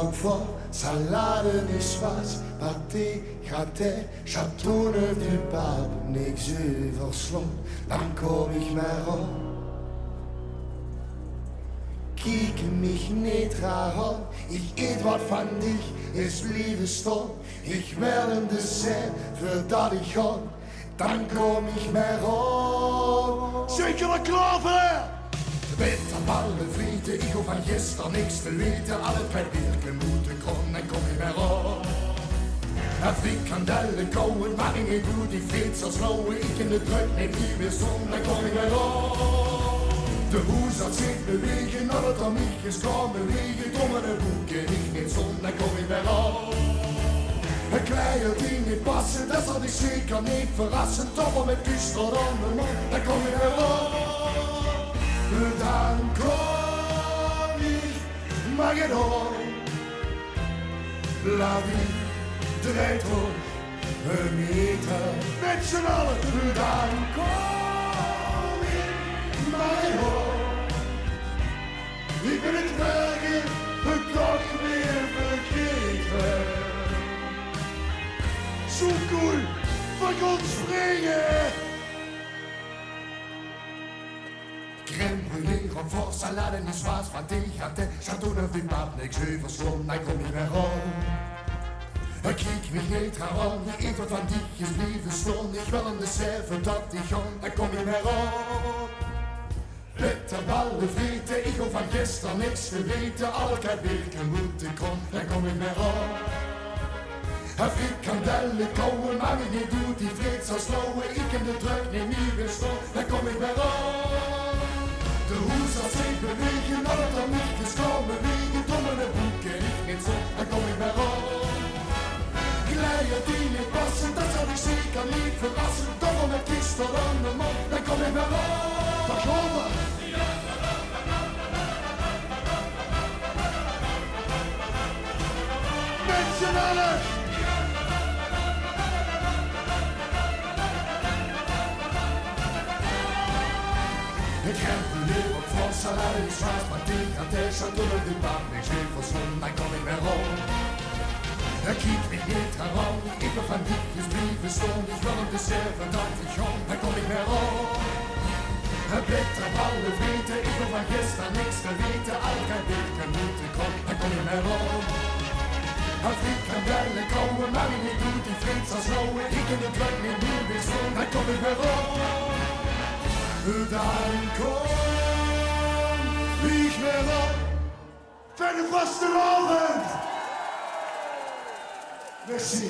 roquefort, salade en schwarz, pâté, gratin, chatoenen du pape, niks overslond, dan kom ik maar op. Kijk mich niet raar an, ich eet wat van dich, es bliebe stond. Ich will ein Dessert, für dat ich hab, dann komm ich mehr ran. Zeker wel klaar voor hè? Bitterballen frieten, ich hoef van gisteren niks te weten. Al het bij Birken moeten komen, dan kom ik meer aan. En frikandellen kouwen, maar ik niet doe die vreed zo slowen. Ik in de druk neem niet meer zon, dan kom ik meer aan. De hoes had zich bewegen, dat het aan mij is kan bewegen. Domme de boeken, ik niet zon, dan kom ik weer aan. Een kleine die niet passen, dat zal ik zeker niet verrassen. Toch met kuster aan de man, dan kom ik weer aan. Dan kom ik maar geen aan. La vie draait om een meter. Met z'n allen. Dan kom ik maar geen aan. Ik ben het werken, het toch weer vergeten. Zo cool, van ons springen. Crème brûlée, roquefort, salade en schwarz, pâté, gratin, chatoenen du pape, niks overslond, dan kom ik weer aan. Kijk mich niet aan, eet wat van dich is blijven staan. Ik wil een dessert voor dat ik gaan, dan kom ik weer aan. Bitterballen vreten, ik hoef van gisteren niks te weten. Altijd Birken moeten komen, dan kom ik weer aan. Frikandellen kouwen, maar ik niet doe die vreed zo slowen. Ik in de druk neem niet weer staan, dan kom ik weer aan. De hoes had zich bewegen, dat het aan mij is kan bewegen. Domme de boeken, ik niet zo, dan kom ik weer aan. Glijden die niet passen, dat zal ik zeker niet verrassen. Domme met kisten aan de man, dan kom ik weer aan. Daar gaan we. Met z'n allen. Ik heb de leeuw van salade en schwarz, pâté, gratin, chatoenen du pape, niks overslond, dan kom ik weer aan. Kijk mich niet aan, ik wil van dich is blijven staan. Ik wil een dessert van dat ik ga, dan kom ik weer aan. Bitterballen vreten, ik wil van gisteren niks te weten. Altijd Birken moeten komen, dan kom ik weer aan. Frikandellen kouwen, maar ik niet doe die vreed zo slowen. Ik in de druk neem niet weer staan, dan kom ik weer aan. Dan kom ik weer op. Fijne vastelavond. Merci.